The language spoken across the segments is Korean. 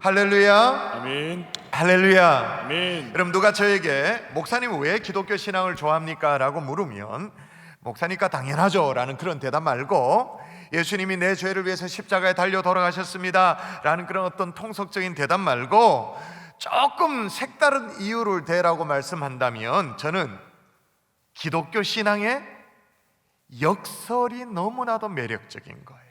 할렐루야. 아멘. 할렐루야. 아멘. 여러분, 누가 저에게 목사님 왜 기독교 신앙을 좋아합니까? 라고 물으면 목사니까 당연하죠 라는 그런 대답 말고, 예수님이 내 죄를 위해서 십자가에 달려 돌아가셨습니다 라는 그런 어떤 통속적인 대답 말고 조금 색다른 이유를 대라고 말씀한다면, 저는 기독교 신앙의 역설이 너무나도 매력적인 거예요.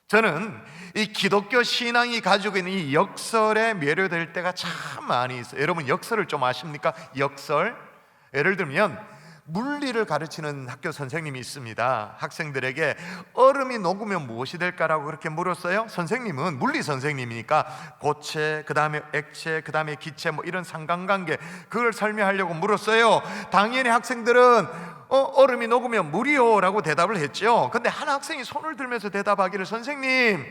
저는 이 기독교 신앙이 가지고 있는 이 역설에 매료될 때가 참 많이 있어요. 여러분, 역설을 좀 아십니까? 역설. 예를 들면 물리를 가르치는 학교 선생님이 있습니다. 학생들에게 얼음이 녹으면 무엇이 될까라고 그렇게 물었어요. 선생님은 물리 선생님이니까 고체, 그 다음에 액체, 그 다음에 기체, 뭐 이런 상관관계, 그걸 설명하려고 물었어요. 당연히 학생들은 얼음이 녹으면 물이요 라고 대답을 했죠. 근데 한 학생이 손을 들면서 대답하기를, 선생님,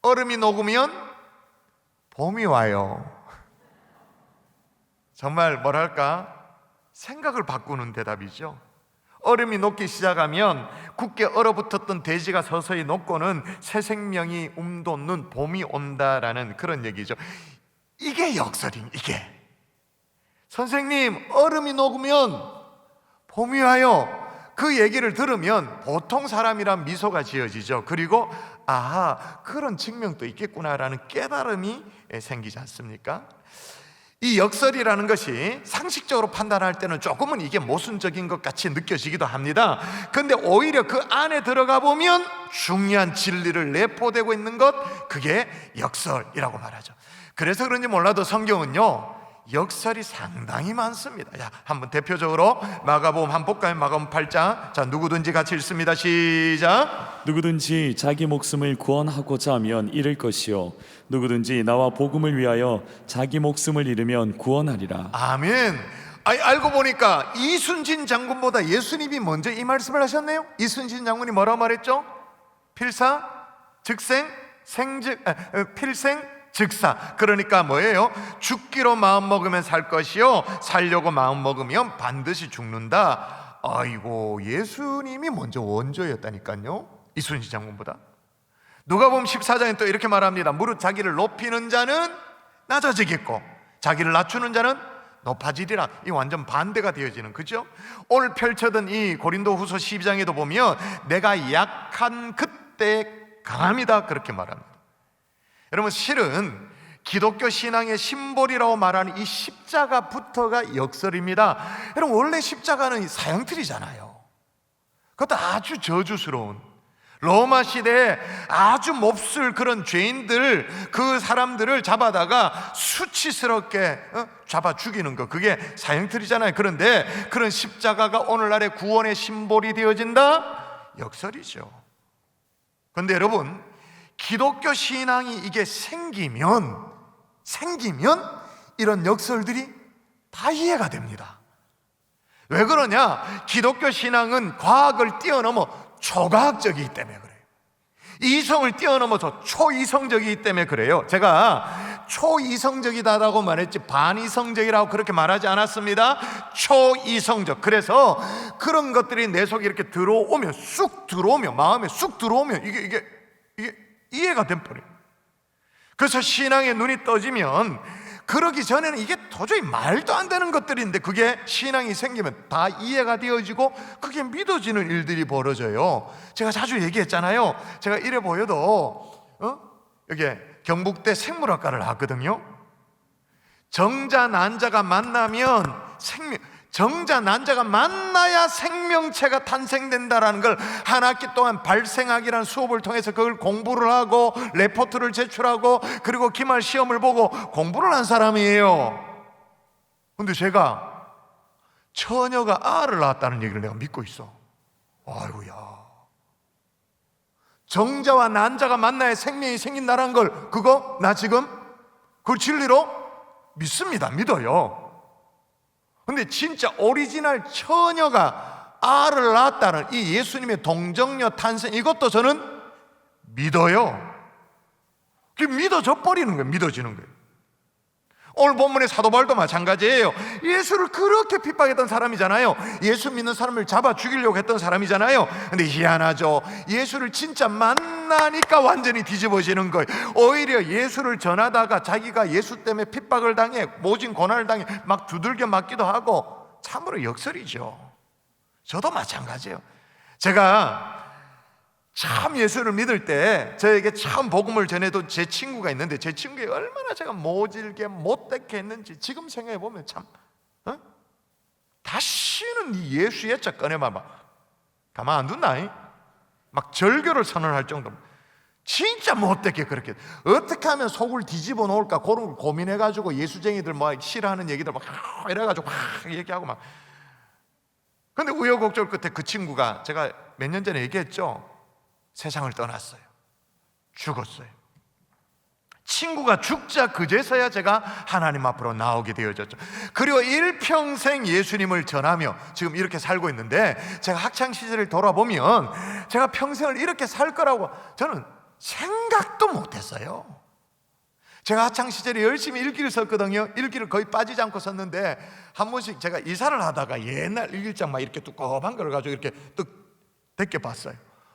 얼음이 녹으면 봄이 와요. 정말 뭐랄까, 생각을 바꾸는 대답이죠. 얼음이 녹기 시작하면 굳게 얼어붙었던 대지가 서서히 녹고는 새 생명이 움돋는 봄이 온다라는 그런 얘기죠. 이게 역설인, 이게. 선생님, 얼음이 녹으면 봄이 와요. 그 얘기를 들으면 보통 사람이란 미소가 지어지죠. 그리고 아하, 그런 측면도 있겠구나라는 깨달음이 생기지 않습니까? 이 역설이라는 것이 상식적으로 판단할 때는 조금은 이게 모순적인 것 같이 느껴지기도 합니다. 그런데 오히려 그 안에 들어가 보면 중요한 진리를 내포되고 있는 것, 그게 역설이라고 말하죠. 그래서 그런지 몰라도 성경은요, 역설이 상당히 많습니다. 자, 한번 대표적으로 마가복음 한번 볼까요? 마가복음 8장. 자, 누구든지 같이 읽습니다. 시작. 누구든지 자기 목숨을 구원하고자 하면 잃을 것이요, 누구든지 나와 복음을 위하여 자기 목숨을 잃으면 구원하리라. 아멘. 알고 보니까 이순신 장군보다 예수님이 먼저 이 말씀을 하셨네요. 이순신 장군이 뭐라고 말했죠? 필사 즉생, 필생 즉사. 그러니까 뭐예요? 죽기로 마음 먹으면 살 것이요, 살려고 마음 먹으면 반드시 죽는다. 아이고, 예수님이 먼저 원조였다니까요, 이순신 장군보다. 누가복음 14장에 또 이렇게 말합니다. 무릇 자기를 높이는 자는 낮아지겠고 자기를 낮추는 자는 높아지리라. 이 완전 반대가 되어지는, 그죠? 오늘 펼쳐든 이 고린도후서 12장에도 보면 내가 약한 그때 강함이다, 그렇게 말합니다. 여러분, 실은 기독교 신앙의 심볼이라고 말하는 이 십자가부터가 역설입니다. 여러분, 원래 십자가는 사형틀이잖아요. 그것도 아주 저주스러운, 로마 시대에 아주 몹쓸 그런 죄인들, 그 사람들을 잡아다가 수치스럽게 잡아 죽이는 거, 그게 사형틀이잖아요. 그런데 그런 십자가가 오늘날의 구원의 심볼이 되어진다? 역설이죠. 그런데 여러분, 기독교 신앙이 이게 생기면 이런 역설들이 다 이해가 됩니다. 왜 그러냐? 기독교 신앙은 과학을 뛰어넘어 초과학적이기 때문에 그래요. 이성을 뛰어넘어서 초이성적이기 때문에 그래요. 제가 초이성적이다라고 말했지 반이성적이라고 그렇게 말하지 않았습니다. 초이성적. 그래서 그런 것들이 내 속에 이렇게 들어오면, 쑥 들어오면, 마음에 쑥 들어오면 이게 이해가 돼버려요. 그래서 신앙의 눈이 떠지면, 그러기 전에는 이게 도저히 말도 안 되는 것들인데 그게 신앙이 생기면 다 이해가 되어지고 그게 믿어지는 일들이 벌어져요. 제가 자주 얘기했잖아요. 제가 이래 보여도 여기 경북대 생물학과를 나왔거든요. 정자 난자가 만나면 정자 난자가 만나야 생명체가 탄생된다라는 걸 한 학기 동안 발생학이라는 수업을 통해서 그걸 공부를 하고 레포트를 제출하고 그리고 기말 시험을 보고 공부를 한 사람이에요. 근데 제가 처녀가 알을 낳았다는 얘기를 내가 믿고 있어. 아이고야, 정자와 난자가 만나야 생명이 생긴다는 걸, 그거 나 지금 그걸 진리로 믿습니다. 믿어요. 근데 진짜 오리지널 처녀가 알을 낳았다는 이 예수님의 동정녀 탄생, 이것도 저는 믿어요. 그게 믿어져 버리는 거예요. 믿어지는 거예요. 오늘 본문의 사도 바울도 마찬가지예요. 예수를 그렇게 핍박했던 사람이잖아요. 예수 믿는 사람을 잡아 죽이려고 했던 사람이잖아요. 근데 희한하죠. 예수를 진짜 만나니까 완전히 뒤집어지는 거예요. 오히려 예수를 전하다가 자기가 예수 때문에 핍박을 당해, 모진 고난을 당해 막 두들겨 맞기도 하고, 참으로 역설이죠. 저도 마찬가지예요. 제가 참 예수를 믿을 때 저에게 처음 복음을 전해도 제 친구가 있는데, 제 친구가 얼마나 제가 모질게 못되게 했는지 지금 생각해 보면 참, 다시는 이 예수 예자 꺼내봐 막 가만 안 둔다. 막 절교를 선언할 정도로 진짜 못되게 그렇게 어떻게 하면 속을 뒤집어 놓을까 그런 걸 고민해가지고, 예수쟁이들 뭐 싫어하는 얘기들 막 이래가지고 막 얘기하고 막. 근데 우여곡절 끝에 그 친구가, 제가 몇 년 전에 얘기했죠, 세상을 떠났어요. 죽었어요. 친구가 죽자 그제서야 제가 하나님 앞으로 나오게 되어졌죠. 그리고 일평생 예수님을 전하며 지금 이렇게 살고 있는데, 제가 학창시절을 돌아보면 제가 평생을 이렇게 살 거라고 저는 생각도 못했어요. 제가 학창시절에 열심히 일기를 썼거든요. 일기를 거의 빠지지 않고 썼는데, 한 번씩 제가 이사를 하다가 옛날 일기장 막 이렇게 두꺼운 걸 가지고 이렇게 뚝 벗겨봤어요.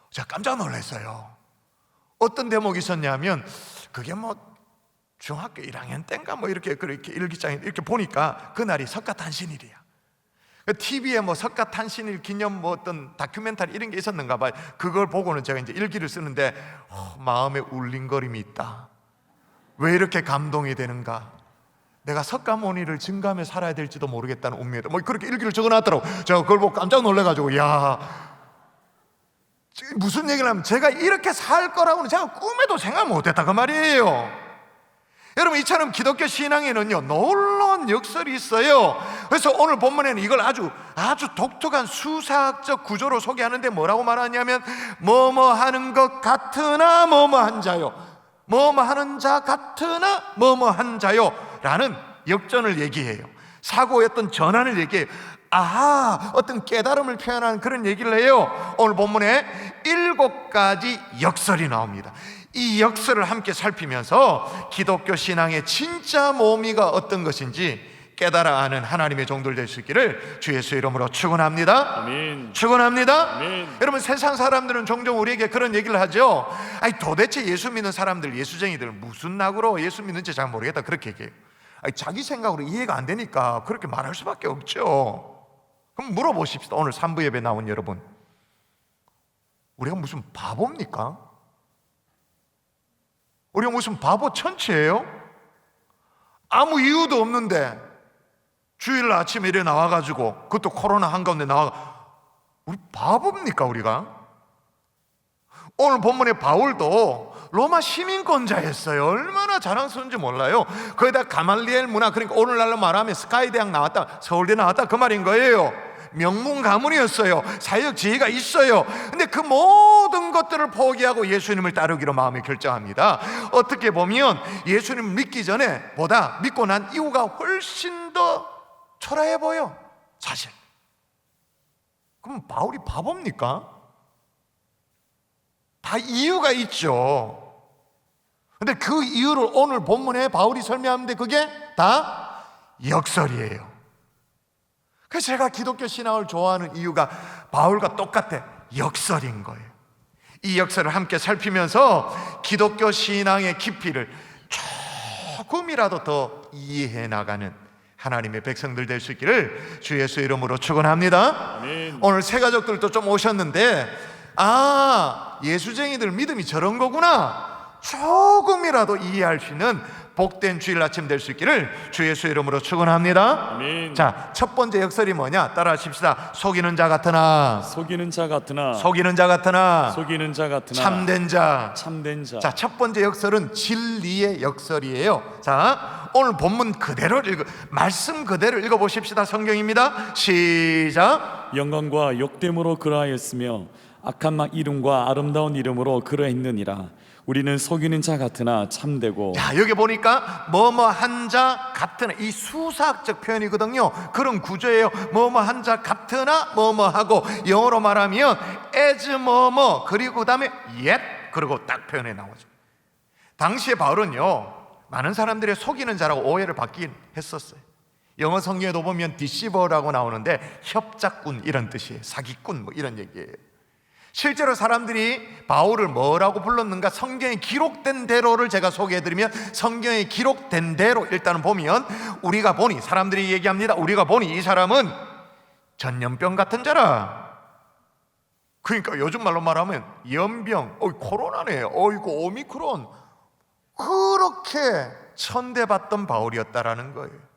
제가 깜짝 놀랐어요. 어떤 대목이 있었냐면, 그게 뭐 중학교 1학년 때인가 뭐 이렇게 일기장에 이렇게 보니까 그날이 석가탄신일이야. TV에 뭐 석가탄신일 기념 뭐 어떤 다큐멘터리 이런 게 있었는가 봐요. 그걸 보고는 제가 이제 일기를 쓰는데 마음에 울림거림이 있다. 왜 이렇게 감동이 되는가? 내가 석가모니를 증감해 살아야 될지도 모르겠다는 운명이다. 뭐 그렇게 일기를 적어놨더라고. 제가 그걸 보고 깜짝 놀라가지고, 야, 무슨 얘기를 하면 제가 이렇게 살 거라고는 제가 꿈에도 생각 못했다 그 말이에요. 여러분, 이처럼 기독교 신앙에는요 놀라운 역설이 있어요. 그래서 오늘 본문에는 이걸 아주 독특한 수사학적 구조로 소개하는데 뭐라고 말하냐면, 뭐뭐 하는 것 같으나 뭐뭐 한 자요, 뭐뭐 하는 자 같으나 뭐뭐 한 자요 라는 역전을 얘기해요. 사고의 어떤 전환을 얘기해요. 아하, 어떤 깨달음을 표현하는 그런 얘기를 해요. 오늘 본문에 7가지 역설이 나옵니다. 이 역설을 함께 살피면서 기독교 신앙의 진짜 모미가 어떤 것인지 깨달아 아는 하나님의 종들 될 수 있기를 주 예수 이름으로 축원합니다. 아멘. 축원합니다. 아멘. 여러분, 세상 사람들은 종종 우리에게 그런 얘기를 하죠. 아니, 도대체 예수 믿는 사람들, 예수쟁이들 무슨 낙으로 예수 믿는지 잘 모르겠다 그렇게 얘기해요. 아니, 자기 생각으로 이해가 안 되니까 그렇게 말할 수밖에 없죠. 그럼 물어보십시다. 오늘 3부 예배 나온 여러분, 우리가 무슨 바보입니까? 우리가 무슨 바보 천치예요? 아무 이유도 없는데 주일 아침에 이래 나와가지고, 그것도 코로나 한가운데 우리 바보입니까 우리가? 오늘 본문에 바울도 로마 시민권자였어요. 얼마나 자랑스러운지 몰라요. 거기다 가말리엘 문화, 그러니까 오늘날로 말하면 스카이대학 나왔다, 서울대 나왔다 그 말인 거예요. 명문 가문이었어요. 사회적 지위가 있어요. 근데 그 모든 것들을 포기하고 예수님을 따르기로 마음을 결정합니다. 어떻게 보면 예수님을 믿기 전에 보다 믿고 난 이후가 훨씬 더 초라해 보여 사실. 그럼 바울이 바보입니까? 다 이유가 있죠. 근데 그 이유를 오늘 본문에 바울이 설명하는데 그게 다 역설이에요. 그래서 제가 기독교 신앙을 좋아하는 이유가 바울과 똑같아, 역설인 거예요. 이 역설을 함께 살피면서 기독교 신앙의 깊이를 조금이라도 더 이해해 나가는 하나님의 백성들 될 수 있기를 주 예수 이름으로 축원합니다. 아멘. 오늘 새 가족들도 좀 오셨는데, 예수쟁이들 믿음이 저런 거구나, 조금이라도 이해할 수 있는 복된 주일 아침 될 수 있기를 주 예수 이름으로 축원합니다. 아멘. 자, 첫 번째 역설이 뭐냐? 따라 하십시다. 속이는 자 같으나, 속이는 자 같으나, 속이는 자 같으나, 속이는 자 같으나, 참된 자. 참된 자. 자, 첫 번째 역설은 진리의 역설이에요. 자, 오늘 본문 그대로 말씀 그대로 읽어보십시다. 성경입니다. 시작. 영광과 욕됨으로 그러하였으며 악한 이름과 아름다운 이름으로 그러했느니라. 우리는 속이는 자 같으나 참되고. 자, 여기 보니까 뭐뭐 한 자 같으나, 이 수사학적 표현이거든요. 그런 구조예요. 뭐뭐 한 자 같으나 뭐뭐 하고, 영어로 말하면 as 뭐뭐, 그리고 그 다음에 yet, 그리고 딱 표현해 나오죠. 당시에 바울은요 많은 사람들의 속이는 자라고 오해를 받긴 했었어요. 영어 성경에도 보면 deceiver라고 나오는데 협작꾼 이런 뜻이에요. 사기꾼 뭐 이런 얘기예요. 실제로 사람들이 바울을 뭐라고 불렀는가, 성경에 기록된 대로를 제가 소개해드리면, 성경에 기록된 대로 일단은 보면 우리가 보니, 사람들이 얘기합니다. 우리가 보니 이 사람은 전염병 같은 자라. 그러니까 요즘 말로 말하면 연병, 코로나네, 어이구 오미크론, 그렇게 천대받던 바울이었다라는 거예요.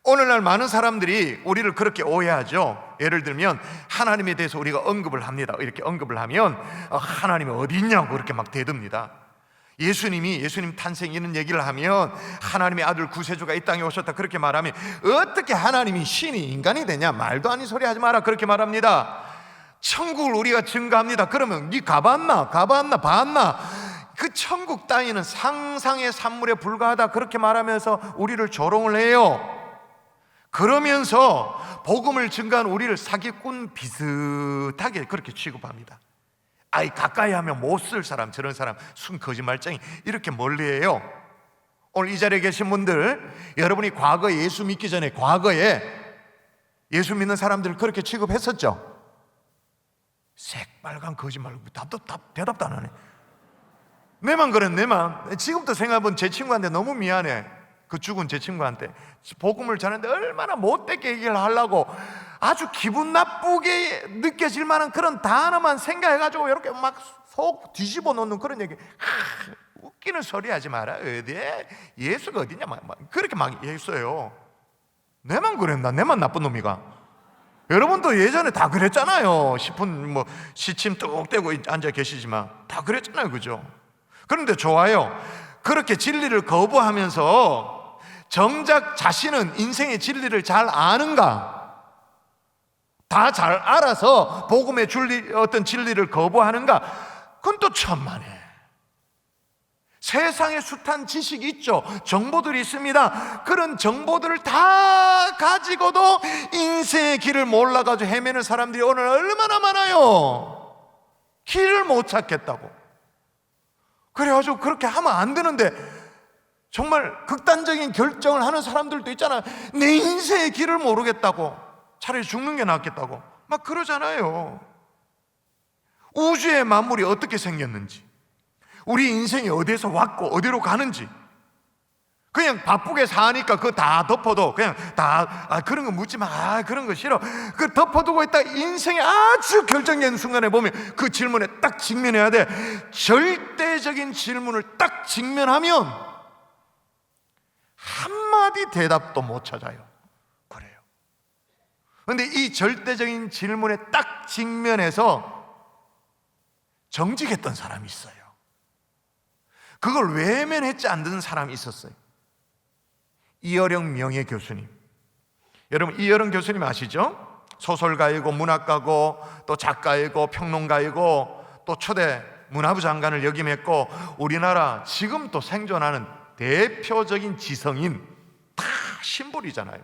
오늘날 많은 사람들이 우리를 그렇게 오해하죠. 예를 들면 하나님에 대해서 우리가 언급을 합니다. 이렇게 언급을 하면 하나님이 어디 있냐고 그렇게 막 대듭니다. 예수님 탄생 이런 얘기를 하면, 하나님의 아들 구세주가 이 땅에 오셨다 그렇게 말하면, 어떻게 하나님이 신이 인간이 되냐, 말도 아닌 소리 하지 마라 그렇게 말합니다. 천국을 우리가 증거합니다. 그러면 니 가봤나 봤나, 그 천국 따위는 상상의 산물에 불과하다 그렇게 말하면서 우리를 조롱을 해요. 그러면서 복음을 증거한 우리를 사기꾼 비슷하게 그렇게 취급합니다. 가까이 하면 못 쓸 사람, 저런 사람, 순 거짓말쟁이, 이렇게 멀리해요. 오늘 이 자리에 계신 분들, 여러분이 과거에 예수 믿기 전에, 과거에 예수 믿는 사람들을 그렇게 취급했었죠? 새빨간 거짓말, 대답도 안 하네. 내만 그래, 내만. 지금부터 생각해보면 제 친구한테 너무 미안해. 그 죽은 제 친구한테 복음을 전하는데 얼마나 못되게 얘기를 하려고 아주 기분 나쁘게 느껴질 만한 그런 단어만 생각해가지고 이렇게 막 속 뒤집어 놓는 그런 얘기. 웃기는 소리 하지 마라. 어디에 예수가 어디냐, 막 그렇게 막 했어요. 내만 그랬나? 내만 나쁜 놈이가? 여러분도 예전에 다 그랬잖아요. 10분 시침 뚝 떼고 앉아 계시지만 다 그랬잖아요, 그죠? 그런데 좋아요. 그렇게 진리를 거부하면서 정작 자신은 인생의 진리를 잘 아는가? 다 잘 알아서 복음의 어떤 진리를 거부하는가? 그건 또 천만에. 세상에 숱한 지식이 있죠. 정보들이 있습니다. 그런 정보들을 다 가지고도 인생의 길을 몰라가지고 헤매는 사람들이 오늘 얼마나 많아요. 길을 못 찾겠다고. 그래가지고 그렇게 하면 안 되는데 정말 극단적인 결정을 하는 사람들도 있잖아요. 내 인생의 길을 모르겠다고, 차라리 죽는 게 낫겠다고 막 그러잖아요. 우주의 만물이 어떻게 생겼는지, 우리 인생이 어디에서 왔고 어디로 가는지, 그냥 바쁘게 사니까 그거 다 덮어도 그냥 다 그런 거 묻지 마, 그런 거 싫어, 그 덮어두고 있다 인생의 아주 결정적인 순간에 보면 그 질문에 딱 직면해야 돼. 절대적인 질문을 딱 직면하면 한마디 대답도 못 찾아요. 그래요. 그런데 이 절대적인 질문에 딱 직면해서 정직했던 사람이 있어요. 그걸 외면했지 않는 사람이 있었어요. 이어령 명예 교수님. 여러분, 이어령 교수님 아시죠? 소설가이고 문학가고 또 작가이고 평론가이고 또 초대 문화부 장관을 역임했고 우리나라 지금 또 생존하는 대표적인 지성인 다 심볼이잖아요.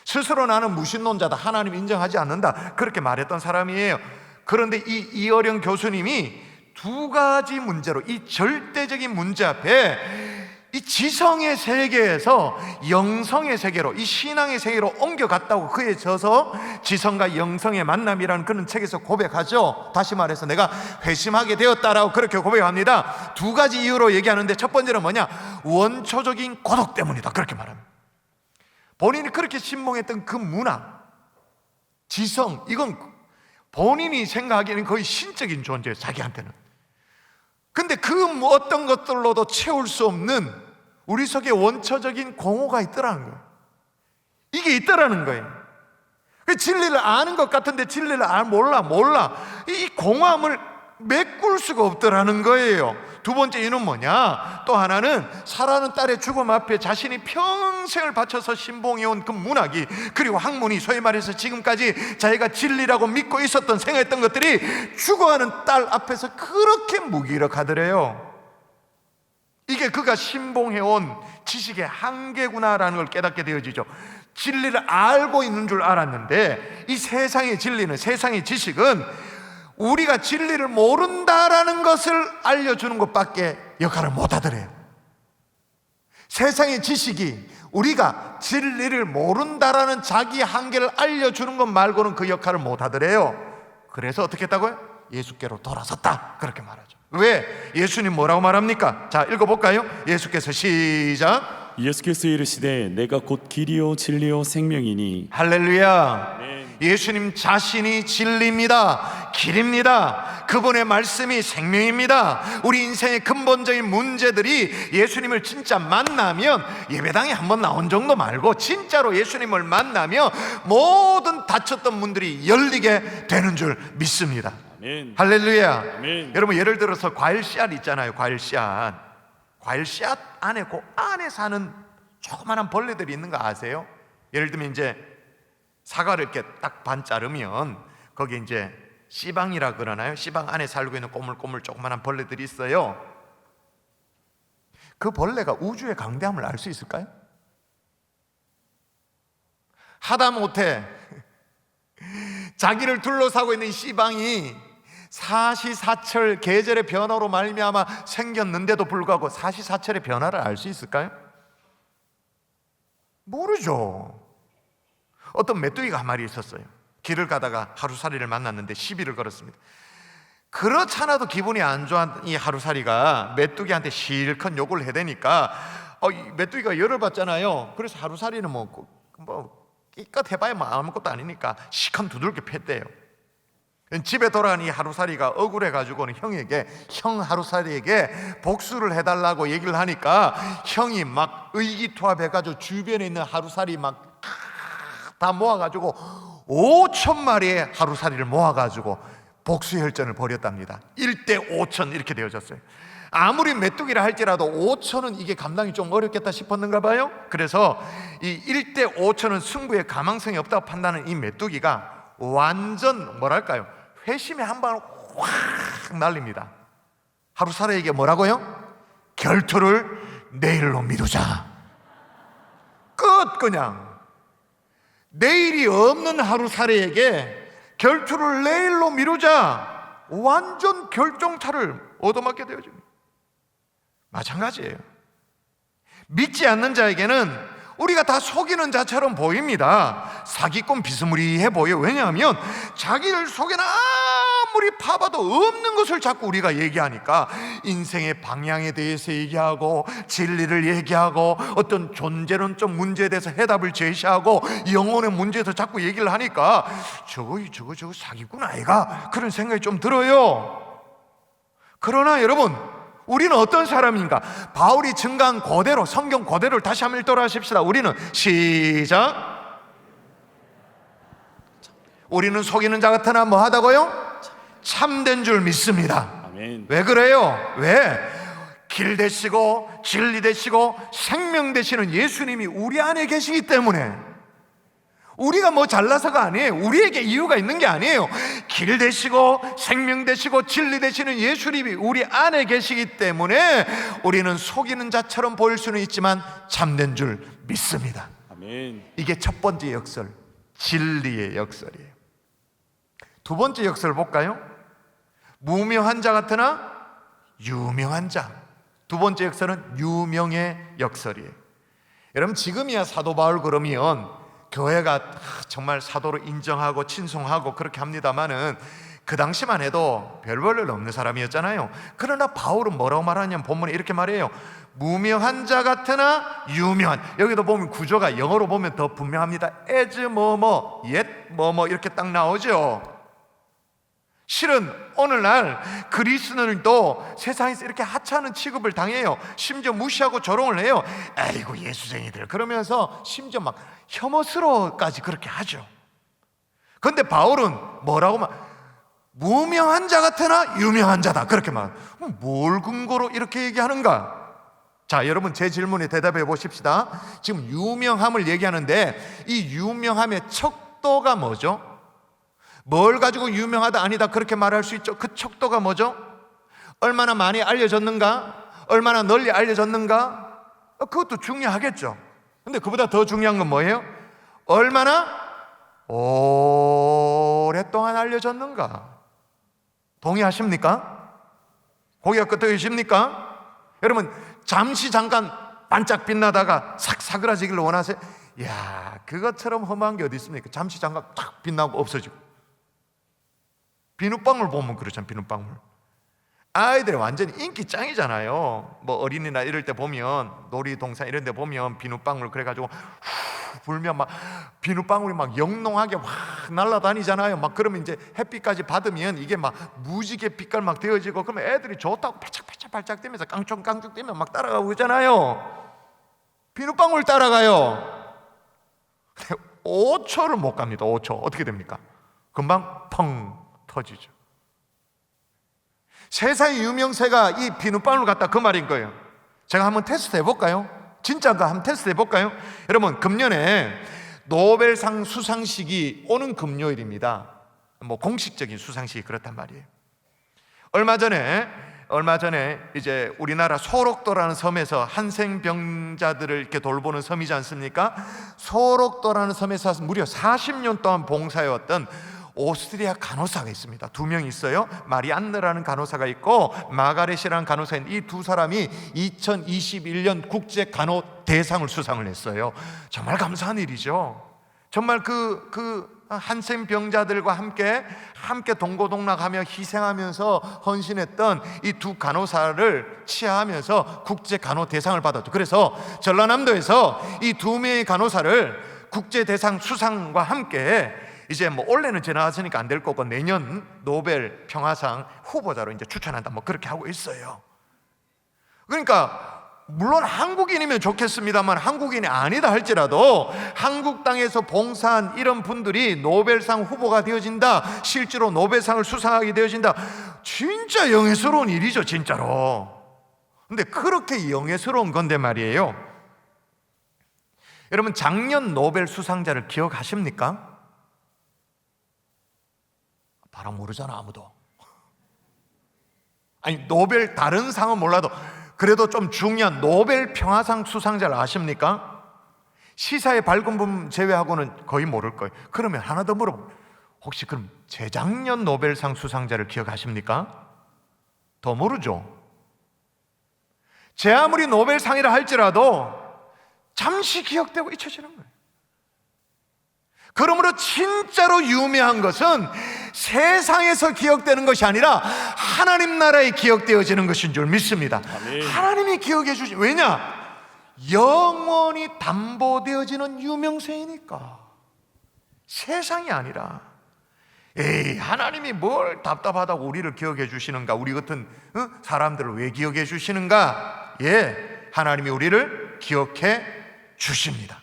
스스로 나는 무신론자다, 하나님 인정하지 않는다, 그렇게 말했던 사람이에요. 그런데 이 이어령 교수님이 두 가지 문제로, 이 절대적인 문제 앞에 이 지성의 세계에서 영성의 세계로, 이 신앙의 세계로 옮겨갔다고 그에 져서 지성과 영성의 만남이라는 그런 책에서 고백하죠. 다시 말해서 내가 회심하게 되었다라고 그렇게 고백합니다. 두 가지 이유로 얘기하는데 첫 번째는 뭐냐? 원초적인 고독 때문이다, 그렇게 말합니다. 본인이 그렇게 신봉했던 그 문화, 지성, 이건 본인이 생각하기에는 거의 신적인 존재예요, 자기한테는. 근데 그 어떤 것들로도 채울 수 없는 우리 속에 원초적인 공허가 있더라는 거예요. 이게 있더라는 거예요. 진리를 아는 것 같은데 진리를 몰라. 이 공허함을 메꿀 수가 없더라는 거예요. 두 번째 이유는 뭐냐? 또 하나는 사랑하는 딸의 죽음 앞에 자신이 평생을 바쳐서 신봉해온 그 문학이, 그리고 학문이, 소위 말해서 지금까지 자기가 진리라고 믿고 있었던, 생각했던 것들이 죽어가는 딸 앞에서 그렇게 무기력하더래요. 이게 그가 신봉해온 지식의 한계구나라는 걸 깨닫게 되어지죠. 진리를 알고 있는 줄 알았는데 이 세상의 진리는, 세상의 지식은 우리가 진리를 모른다라는 것을 알려주는 것밖에 역할을 못 하더래요. 세상의 지식이 우리가 진리를 모른다라는 자기 한계를 알려주는 것 말고는 그 역할을 못하더래요. 그래서 어떻게 했다고요? 예수께로 돌아섰다, 그렇게 말하죠. 왜? 예수님 뭐라고 말합니까? 자, 읽어볼까요? 예수께서 시작. 예수께서 이르시되 내가 곧 길이요 진리요 생명이니. 할렐루야. 아멘. 예수님 자신이 진리입니다. 길입니다. 그분의 말씀이 생명입니다. 우리 인생의 근본적인 문제들이 예수님을 진짜 만나면, 예배당에 한번 나온 정도 말고 진짜로 예수님을 만나면 모든 닫혔던 문들이 열리게 되는 줄 믿습니다. 아멘. 할렐루야. 아멘. 여러분, 예를 들어서 과일 씨앗 있잖아요. 과일 씨앗. 과일 씨앗 안에, 그 안에 사는 조그마한 벌레들이 있는 거 아세요? 예를 들면 이제 사과를 이렇게 딱 반 자르면 거기에 이제 씨방이라 그러나요? 씨방 안에 살고 있는 꼬물꼬물 조그마한 벌레들이 있어요. 그 벌레가 우주의 강대함을 알 수 있을까요? 하다못해 자기를 둘러싸고 있는 씨방이 사시사철 계절의 변화로 말미암아 생겼는데도 불구하고 사시사철의 변화를 알 수 있을까요? 모르죠. 어떤 메뚜기가 한 마리 있었어요. 길을 가다가 하루살이를 만났는데 시비를 걸었습니다. 그렇잖아도 기분이 안 좋은 이 하루살이가 메뚜기한테 실컷 욕을 해대니까 이 메뚜기가 열을 받잖아요. 그래서 하루살이는 뭐 끼껏 해봐야 뭐 아무것도 아니니까 시컷 두들겨 팼대요. 집에 돌아간 이 하루살이가 억울해가지고는 형 하루살이에게 복수를 해달라고 얘기를 하니까 형이 막 의기투합해가지고 주변에 있는 하루살이 막 다 모아가지고 5,000마리의 하루살이를 모아가지고 복수혈전을 벌였답니다. 1대 5,000 이렇게 되어졌어요. 아무리 메뚜기라 할지라도 5,000은 이게 감당이 좀 어렵겠다 싶었는가 봐요. 그래서 이 1대 5,000은 승부에 가망성이 없다고 판단하는 이 메뚜기가 완전 뭐랄까요, 회심의 한 방을 확 날립니다. 하루살이에게 뭐라고요? 결투를 내일로 미루자. 끝. 그냥 내일이 없는 하루살이에게 결투를 내일로 미루자. 완전 결정타를 얻어맞게 되어집니다. 마찬가지예요. 믿지 않는 자에게는 우리가 다 속이는 자처럼 보입니다. 사기꾼 비스무리해 보여요. 왜냐하면 자기를 속이는 아무리 파봐도 없는 것을 자꾸 우리가 얘기하니까 인생의 방향에 대해서 얘기하고 진리를 얘기하고 어떤 존재론적 문제에 대해서 해답을 제시하고 영혼의 문제에서 자꾸 얘기를 하니까 저거 사기꾼 아이가 그런 생각이 좀 들어요. 그러나 여러분, 우리는 어떤 사람인가? 바울이 증가한 그대로, 성경 그대로를 다시 한번 읽도록 하십시다. 우리는 시작. 우리는 속이는 자 같으나 뭐 하다고요? 참된 줄 믿습니다. 아멘. 왜 그래요? 왜? 길 되시고 진리 되시고 생명 되시는 예수님이 우리 안에 계시기 때문에. 우리가 뭐 잘나서가 아니에요. 우리에게 이유가 있는 게 아니에요. 길 되시고 생명 되시고 진리 되시는 예수님이 우리 안에 계시기 때문에 우리는 속이는 자처럼 보일 수는 있지만 참된 줄 믿습니다. 아멘. 이게 첫 번째 역설, 진리의 역설이에요. 두 번째 역설 볼까요? 무명한 자 같으나 유명한 자. 두 번째 역설은 유명의 역설이에요. 여러분, 지금이야 사도 바울 그러면 교회가 정말 사도로 인정하고 친송하고 그렇게 합니다만은 그 당시만 해도 별 볼 일 없는 사람이었잖아요. 그러나 바울은 뭐라고 말하냐면 본문에 이렇게 말해요. 무명한 자 같으나 유명한. 여기도 보면 구조가 영어로 보면 더 분명합니다. as 뭐뭐, yet 뭐뭐 이렇게 딱 나오죠. 실은 오늘날 그리스도인도 세상에서 이렇게 하찮은 취급을 당해요. 심지어 무시하고 조롱을 해요. 아이고 예수쟁이들 그러면서 심지어 막 혐오스러워까지 그렇게 하죠. 그런데 바울은 뭐라고 무명한 자 같으나 유명한 자다 그렇게 뭘 근거로 이렇게 얘기하는가? 자, 여러분 제 질문에 대답해 보십시다. 지금 유명함을 얘기하는데 이 유명함의 척도가 뭐죠? 뭘 가지고 유명하다 아니다 그렇게 말할 수 있죠. 그 척도가 뭐죠? 얼마나 많이 알려졌는가? 얼마나 널리 알려졌는가? 그것도 중요하겠죠. 근데 그보다 더 중요한 건 뭐예요? 얼마나 오랫동안 알려졌는가? 동의하십니까? 고개가 끄덕이십니까? 여러분 잠깐 반짝 빛나다가 싹 사그라지기를 원하세요? 야, 그것처럼 험한 게 어디 있습니까? 잠시 잠깐 탁 빛나고 없어지고. 비눗방울 보면 그렇잖아요. 비눗방울. 아이들이 완전히 인기 짱이잖아요. 뭐 어린이날 이럴 때 보면, 놀이동산 이런 데 보면 비눗방울 그래가지고 후 불면 막 비눗방울이 막 영롱하게 확 날아다니잖아요. 막 그러면 이제 햇빛까지 받으면 이게 막 무지개 빛깔 막 되어지고, 그러면 애들이 좋다고 발짝발짝 뛰면서 깡총깡총 뛰면 막 따라가고 그러잖아요. 비눗방울 따라가요. 5초를 못 갑니다. 5초. 어떻게 됩니까? 금방 펑 터지죠. 세상의 유명세가 이 비눗방울 같다, 그 말인 거예요. 제가 한번 테스트 해볼까요? 진짜가 한번 테스트 해볼까요? 여러분, 금년에 노벨상 수상식이 오는 금요일입니다. 뭐 공식적인 수상식이 그렇단 말이에요. 얼마 전에 이제 우리나라 소록도라는 섬에서 한생병자들을 이렇게 돌보는 섬이지 않습니까? 소록도라는 섬에서 무려 40년 동안 봉사해왔던 오스트리아 간호사가 있습니다. 2명 있어요. 마리안느라는 간호사가 있고 마가렛이라는 간호사인 이 두 사람이 2021년 국제 간호 대상을 수상을 했어요. 정말 감사한 일이죠. 정말 그 한센병자들과 함께 동고동락하며 희생하면서 헌신했던 이 두 간호사를 치하하면서 국제 간호 대상을 받았죠. 그래서 전라남도에서 이 2명의 간호사를 국제 대상 수상과 함께 이제 뭐 올해는 지나갔으니까 안 될 거고 내년 노벨 평화상 후보자로 이제 추천한다, 뭐 그렇게 하고 있어요. 그러니까 물론 한국인이면 좋겠습니다만 한국인이 아니다 할지라도 한국 땅에서 봉사한 이런 분들이 노벨상 후보가 되어진다, 실제로 노벨상을 수상하게 되어진다, 진짜 영예스러운 일이죠, 진짜로. 근데 그렇게 영예스러운 건데 말이에요. 여러분, 작년 노벨 수상자를 기억하십니까? 바로 모르잖아, 아무도. 아니, 노벨 다른 상은 몰라도 그래도 좀 중요한 노벨 평화상 수상자를 아십니까? 시사의 밝은 분 제외하고는 거의 모를 거예요. 그러면 하나 더 물어볼게요. 혹시 그럼 재작년 노벨상 수상자를 기억하십니까? 더 모르죠. 제 아무리 노벨상이라 할지라도 잠시 기억되고 잊혀지는 거예요. 그러므로 진짜로 유명한 것은 세상에서 기억되는 것이 아니라 하나님 나라에 기억되어지는 것인 줄 믿습니다. 아멘. 하나님이 기억해 주시. 왜냐? 영원히 담보되어지는 유명세이니까. 세상이 아니라. 에이, 하나님이 뭘 답답하다고 우리를 기억해 주시는가? 우리 같은 사람들을 왜 기억해 주시는가? 예, 하나님이 우리를 기억해 주십니다.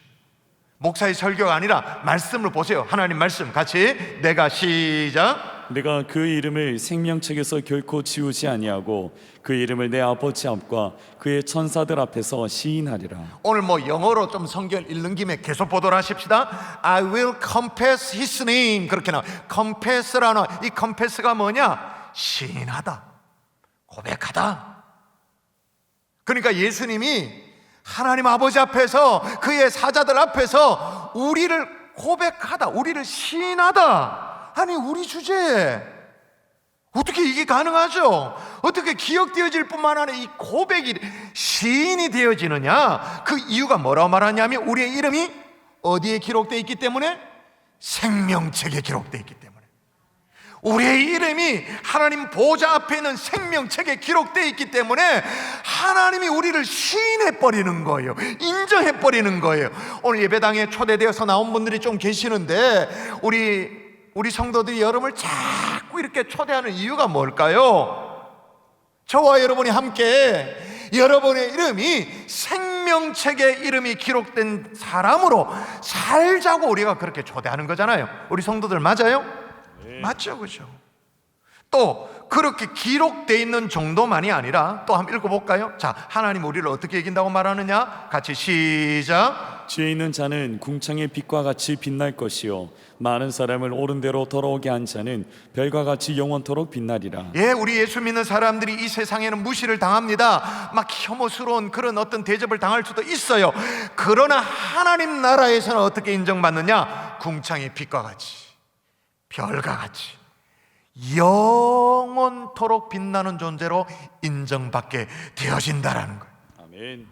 목사의 설교가 아니라 말씀을 보세요. 하나님 말씀 같이 내가 시작. 내가 그 이름을 생명책에서 결코 지우지 아니하고 그 이름을 내 아버지 앞과 그의 천사들 앞에서 시인하리라. 오늘 뭐 영어로 좀 성경 읽는 김에 계속 보도록 하십시다. I will confess his name. 그렇게 나와. confess라는 이 confess가 뭐냐? 시인하다, 고백하다. 그러니까 예수님이 하나님 아버지 앞에서 그의 사자들 앞에서 우리를 고백하다, 우리를 시인하다. 아니, 우리 주제에 어떻게 이게 가능하죠? 어떻게 기억되어질 뿐만 아니라 이 고백이 시인이 되어지느냐? 그 이유가 뭐라고 말하냐면 우리의 이름이 어디에 기록되어 있기 때문에? 생명책에 기록되어 있기 때문에. 우리의 이름이 하나님 보좌 앞에 있는 생명책에 기록되어 있기 때문에 하나님이 우리를 시인해버리는 거예요. 인정해버리는 거예요. 오늘 예배당에 초대되어서 나온 분들이 좀 계시는데 우리 성도들이 여러분을 자꾸 이렇게 초대하는 이유가 뭘까요? 저와 여러분이 함께 여러분의 이름이 생명책에 이름이 기록된 사람으로 살자고 우리가 그렇게 초대하는 거잖아요. 우리 성도들 맞아요? 맞죠, 그죠? 또 그렇게 기록되어 있는 정도만이 아니라 또 한번 읽어볼까요? 자, 하나님 우리를 어떻게 이긴다고 말하느냐? 같이 시작. 지혜 있는 자는 궁창의 빛과 같이 빛날 것이요 많은 사람을 옳은 대로 돌아오게 한 자는 별과 같이 영원토록 빛나리라. 예, 우리 예수 믿는 사람들이 이 세상에는 무시를 당합니다. 막 혐오스러운 그런 어떤 대접을 당할 수도 있어요. 그러나 하나님 나라에서는 어떻게 인정받느냐? 궁창의 빛과 같이, 별과 같이 영원토록 빛나는 존재로 인정받게 되어진다라는 거예요. 아멘.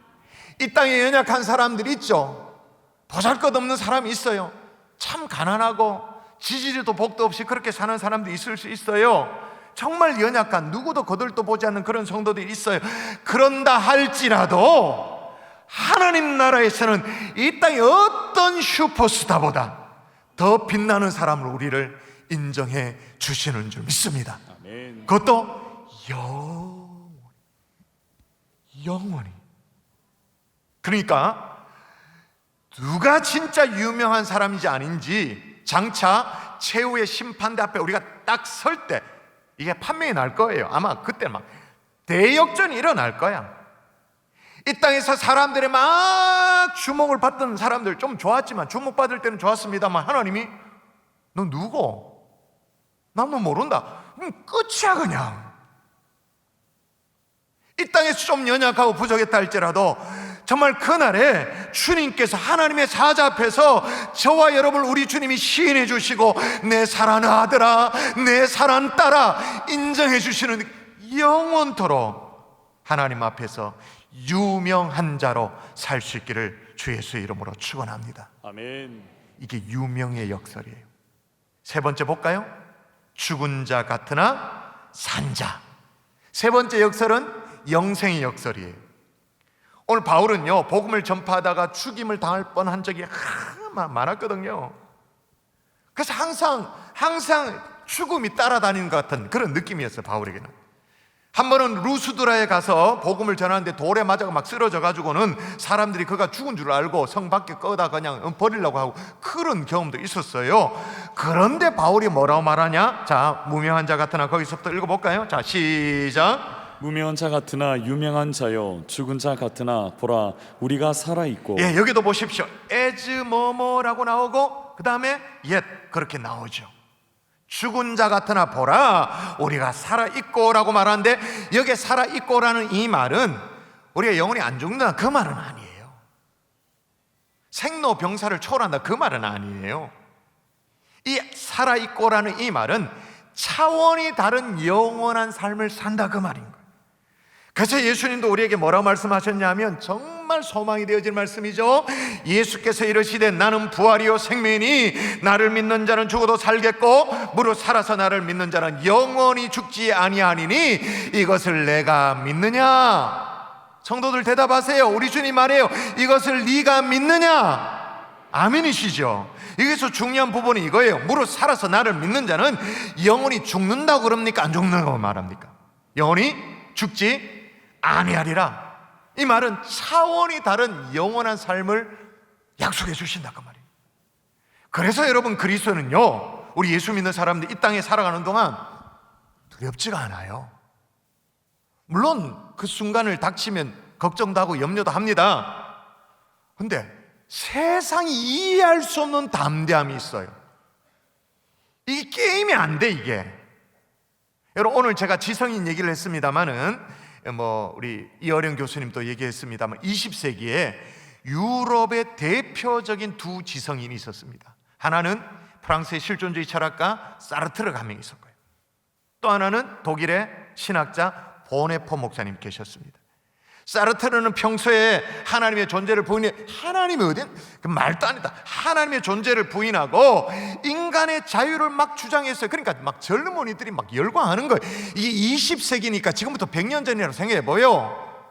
이 땅에 연약한 사람들이 있죠. 보잘것없는 사람이 있어요. 참 가난하고 지지리도 복도 없이 그렇게 사는 사람도 있을 수 있어요. 정말 연약한, 누구도 거들떠 보지 않는 그런 성도들이 있어요. 그런다 할지라도 하나님 나라에서는 이 땅의 어떤 슈퍼스타보다 더 빛나는 사람을 우리를 인정해 주시는 줄 믿습니다. 아멘. 그것도 영원히. 그러니까 누가 진짜 유명한 사람인지 아닌지 장차 최후의 심판대 앞에 우리가 딱 설 때 이게 판명이 날 거예요. 아마 그때 막 대역전이 일어날 거야. 이 땅에서 사람들의 막 주목을 받던 사람들, 좀 좋았지만, 주목받을 때는 좋았습니다만, 하나님이 너 누구? 나 너 모른다. 끝이야 그냥. 이 땅에서 좀 연약하고 부족했다 할지라도 정말 그날에 주님께서 하나님의 사자 앞에서 저와 여러분을 우리 주님이 시인해 주시고 내 사랑하는 아들아, 내 사랑하는 딸아 인정해 주시는, 영원토록 하나님 앞에서 유명한 자로 살 수 있기를 주 예수의 이름으로 축원합니다. 아멘. 이게 유명의 역설이에요. 세 번째 볼까요? 죽은 자 같으나 산 자. 세 번째 역설은 영생의 역설이에요. 오늘 바울은요, 복음을 전파하다가 죽임을 당할 뻔한 적이 많았거든요. 그래서 항상 죽음이 따라다니는 것 같은 그런 느낌이었어요, 바울에게는. 한 번은 루스드라에 가서 복음을 전하는데 돌에 맞아가 막 쓰러져 가지고는 사람들이 그가 죽은 줄 알고 성 밖에 꺼다 그냥 버리려고 하고 그런 경험도 있었어요. 그런데 바울이 뭐라고 말하냐? 자, 무명한 자 같으나, 거기서부터 읽어볼까요? 자, 시작. 무명한 자 같으나 유명한 자요, 죽은 자 같으나 보라 우리가 살아있고. 예, 여기도 보십시오. as 뭐뭐라고 나오고 그 다음에 yet 그렇게 나오죠. 죽은 자 같으나 보라 우리가 살아있고 라고 말하는데, 여기에 살아있고라는 이 말은 우리가 영원히 안 죽는다 그 말은 아니에요. 생로병사를 초월한다 그 말은 아니에요. 이 살아있고라는 이 말은 차원이 다른 영원한 삶을 산다 그 말인 거예요. 그래서 예수님도 우리에게 뭐라고 말씀하셨냐면 정말 소망이 되어질 말씀이죠. 예수께서 이르시되 나는 부활이요 생명이니 나를 믿는 자는 죽어도 살겠고 무릇 살아서 나를 믿는 자는 영원히 죽지 아니하니니 이것을 내가 믿느냐? 성도들 대답하세요. 우리 주님 말해요. 이것을 네가 믿느냐? 아멘이시죠. 여기서 중요한 부분이 이거예요. 무릇 살아서 나를 믿는 자는 영원히 죽는다고 그럽니까? 안 죽는다고 말합니까? 영원히 죽지 아니하리라. 이 말은 차원이 다른 영원한 삶을 약속해 주신다 그 말이에요. 그래서 여러분, 그리스도는요, 우리 예수 믿는 사람들 이 땅에 살아가는 동안 두렵지가 않아요. 물론 그 순간을 닥치면 걱정도 하고 염려도 합니다. 근데 세상이 이해할 수 없는 담대함이 있어요. 이 게임이 안 돼 이게. 여러분, 오늘 제가 지성인 얘기를 했습니다마는 우리 이어령 교수님도 얘기했습니다만 20세기에 유럽의 대표적인 두 지성인이 있었습니다. 하나는 프랑스의 실존주의 철학가 사르트르가 한 명 있었고요. 또 하나는 독일의 신학자 보네포 목사님 계셨습니다. 사르트르는 평소에 하나님의 존재를 부인해, 하나님이 어딘? 그 말도 안 된다. 하나님의 존재를 부인하고 인간의 자유를 막 주장했어요. 그러니까 막 젊은이들이 막 열광하는 거예요. 이게 20세기니까 지금부터 100년 전이라고 생각해봐요.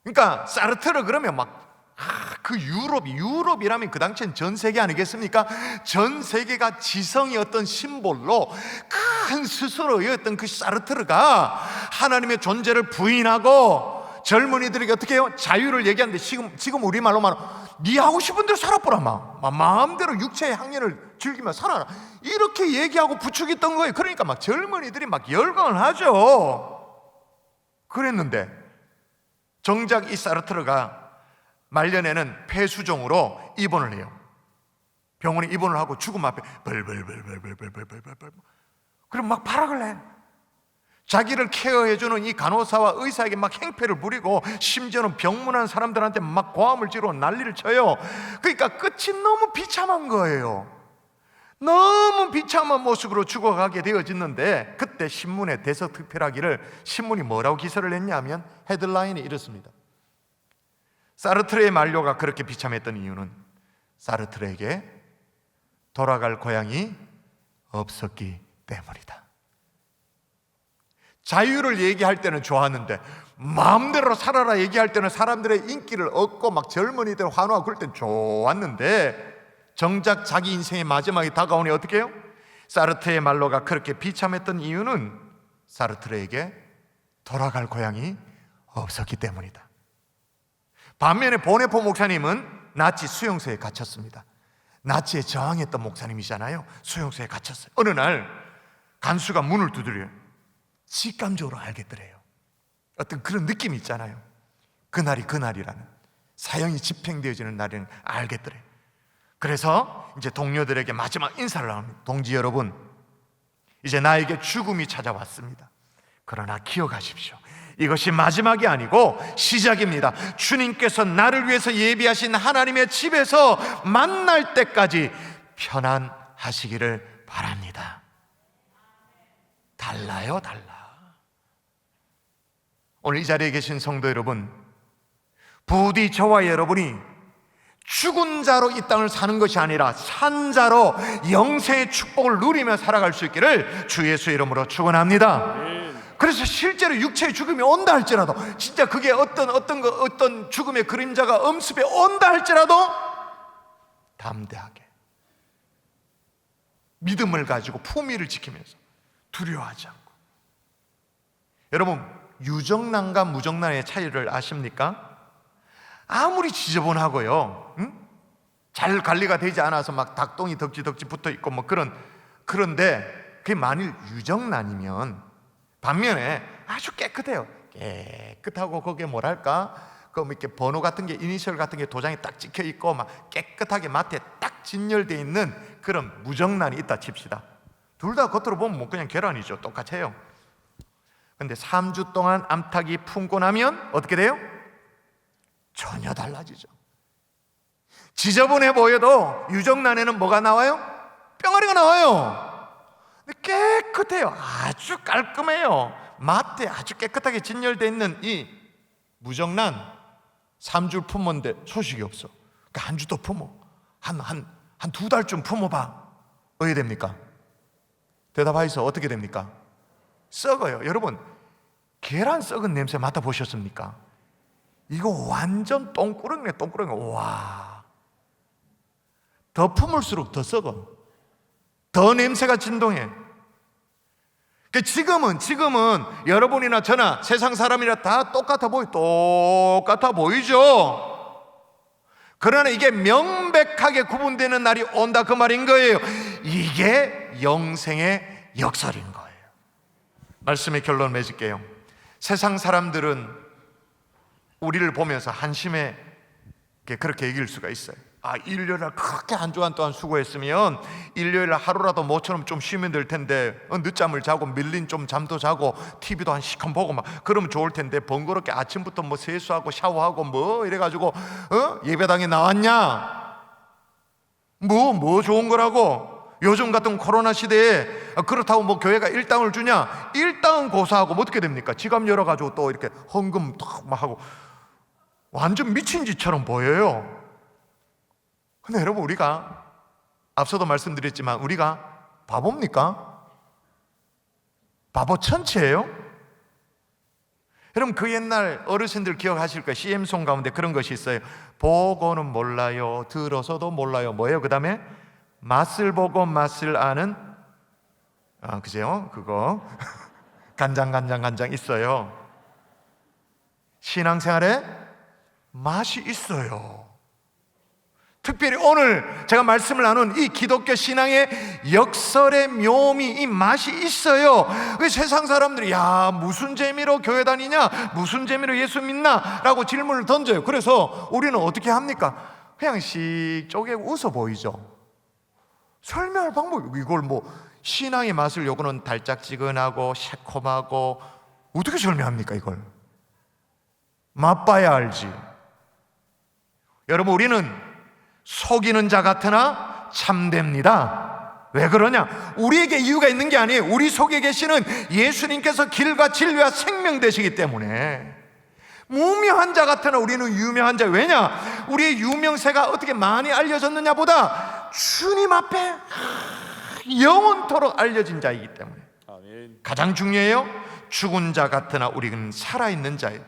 그러니까 사르트르 그러면 막 그 유럽이라면 그 당시엔 전 세계 아니겠습니까? 전 세계가 지성의 어떤 심볼로 큰 스스로였던 그 사르트르가 하나님의 존재를 부인하고 젊은이들에게 어떻게 해요? 자유를 얘기하는데 지금 우리말로 말하면 네 하고 싶은 대로 살아보라, 마음대로 육체의 향연을 즐기며 살아라, 이렇게 얘기하고 부추겼던 거예요. 그러니까 막 젊은이들이 막 열광을 하죠. 그랬는데 정작 이 사르트르가 말년에는 폐수종으로 입원을 해요. 병원에 입원을 하고 죽음 앞에 벌벌벌벌벌벌벌벌벌 그럼 막 발악을 해. 자기를 케어해주는 이 간호사와 의사에게 막 행패를 부리고 심지어는 병문안 사람들한테 막 고함을 지르고 난리를 쳐요. 그러니까 끝이 너무 비참한 거예요. 너무 비참한 모습으로 죽어가게 되어졌는데, 그때 신문에 대서특필하기를, 신문이 뭐라고 기사를 냈냐면 헤드라인이 이렇습니다. 사르트르의 만료가 그렇게 비참했던 이유는 사르트르에게 돌아갈 고향이 없었기 때문이다. 자유를 얘기할 때는 좋았는데 마음대로 살아라 얘기할 때는 사람들의 인기를 얻고 막 젊은이들 환호하고 그럴 땐 좋았는데 정작 자기 인생의 마지막이 다가오니 어떻게 해요? 사르트르의 만료가 그렇게 비참했던 이유는 사르트르에게 돌아갈 고향이 없었기 때문이다. 반면에 보네포 목사님은 나치 수용소에 갇혔습니다. 나치에 저항했던 목사님이잖아요. 수용소에 갇혔어요. 어느 날 간수가 문을 두드려요. 직감적으로 알겠더래요. 어떤 그런 느낌이 있잖아요. 그날이 그날이라는, 사형이 집행되어지는 날은 알겠더래요. 그래서 이제 동료들에게 마지막 인사를 합니다. 동지 여러분, 이제 나에게 죽음이 찾아왔습니다. 그러나 기억하십시오. 이것이 마지막이 아니고 시작입니다. 주님께서 나를 위해서 예비하신 하나님의 집에서 만날 때까지 편안하시기를 바랍니다. 달라요, 달라. 오늘 이 자리에 계신 성도 여러분, 부디 저와 여러분이 죽은 자로 이 땅을 사는 것이 아니라 산 자로 영생의 축복을 누리며 살아갈 수 있기를 주 예수의 이름으로 축원합니다. 그래서 실제로 육체의 죽음이 온다 할지라도, 진짜 그게 어떤 죽음의 그림자가 엄습해 온다 할지라도 담대하게 믿음을 가지고 품위를 지키면서 두려워하지 않고. 여러분, 유정란과 무정란의 차이를 아십니까? 아무리 지저분하고요, 잘 관리가 되지 않아서 막 닭똥이 덕지덕지 붙어 있고 뭐 그런데 그게 만일 유정란이면, 반면에 아주 깨끗해요. 깨끗하고 거기에 뭐랄까, 그 이렇게 번호 같은 게, 이니셜 같은 게 도장에 딱 찍혀 있고 막 깨끗하게 마트에 딱 진열되어 있는 그런 무정란이 있다 칩시다. 둘 다 겉으로 보면 뭐 그냥 계란이죠. 똑같아요. 근데 3주 동안 암탉이 품고 나면 어떻게 돼요? 전혀 달라지죠. 지저분해 보여도 유정란에는 뭐가 나와요? 뿅아리가 나와요. 근데 깨끗해요. 아주 깔끔해요. 마트에 아주 깨끗하게 진열되어 있는 이 무정란 3주 품었는데 소식이 없어. 그러니까 한 주 더 품어. 한 2달쯤 품어봐. 어떻게 됩니까? 대답하이소. 어떻게 됩니까? 썩어요. 여러분, 계란 썩은 냄새 맡아보셨습니까? 이거 완전 똥꾸렁이네, 똥꾸렁이. 와, 더 품을수록 더 썩어. 더 냄새가 진동해. 지금은 여러분이나 저나 세상 사람이나 다 똑같아 보이죠? 그러나 이게 명백하게 구분되는 날이 온다, 그 말인 거예요. 이게 영생의 역설인 거예요. 말씀의 결론 맺을게요. 세상 사람들은 우리를 보면서 한심해 그렇게 얘기할 수가 있어요. 아, 일요일날 그렇게 한 주간 동안 수고했으면 일요일날 하루라도 모처럼 좀 쉬면 될 텐데, 늦잠을 자고 밀린 좀 잠도 자고 TV도 한 시간 보고 막 그러면 좋을 텐데, 번거롭게 아침부터 뭐 세수하고 샤워하고 뭐 이래가지고 예배당에 나왔냐? 뭐 좋은 거라고? 요즘 같은 코로나 시대에 그렇다고 뭐 교회가 일당을 주냐? 일당은 고사하고 뭐 어떻게 됩니까? 지갑 열어가지고 또 이렇게 헌금 탁 막 하고 완전 미친 짓처럼 보여요. 근데 여러분, 우리가 앞서도 말씀드렸지만 우리가 바보입니까? 바보 천치예요? 여러분, 그 옛날 어르신들 기억하실 거예요. CM송 가운데 그런 것이 있어요. 보고는 몰라요, 들어서도 몰라요. 뭐예요? 그 다음에 맛을 보고 맛을 아는, 그죠? 그거 간장 있어요. 신앙생활에 맛이 있어요. 특별히 오늘 제가 말씀을 나눈 이 기독교 신앙의 역설의 묘미, 이 맛이 있어요. 세상 사람들이 야, 무슨 재미로 교회 다니냐, 무슨 재미로 예수 믿나 라고 질문을 던져요. 그래서 우리는 어떻게 합니까? 그냥 씩 쪼개고 웃어 보이죠. 설명할 방법이, 이걸 뭐 신앙의 맛을 요거는 달짝지근하고 새콤하고 어떻게 설명합니까? 이걸 맛봐야 알지. 여러분, 우리는 속이는 자 같으나 참됩니다. 왜 그러냐? 우리에게 이유가 있는 게 아니에요. 우리 속에 계시는 예수님께서 길과 진리와 생명 되시기 때문에. 무명한 자 같으나 우리는 유명한 자. 왜냐? 우리의 유명세가 어떻게 많이 알려졌느냐 보다 주님 앞에 영원토록 알려진 자이기 때문에 아멘. 가장 중요해요. 죽은 자 같으나 우리는 살아있는 자예요.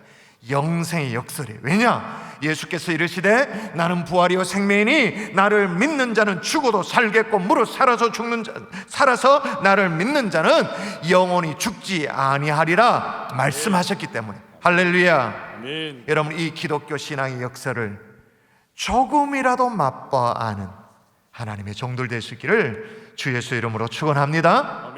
영생의 역설이에요. 왜냐? 예수께서 이르시되 나는 부활이요 생명이니 나를 믿는 자는 죽어도 살겠고 무릇 살아서 나를 믿는 자는 영원히 죽지 아니하리라 말씀하셨기 때문에. 할렐루야. 아멘. 여러분, 이 기독교 신앙의 역사를 조금이라도 맛보아 아는 하나님의 종들 될 수 있기를 주 예수 이름으로 축원합니다.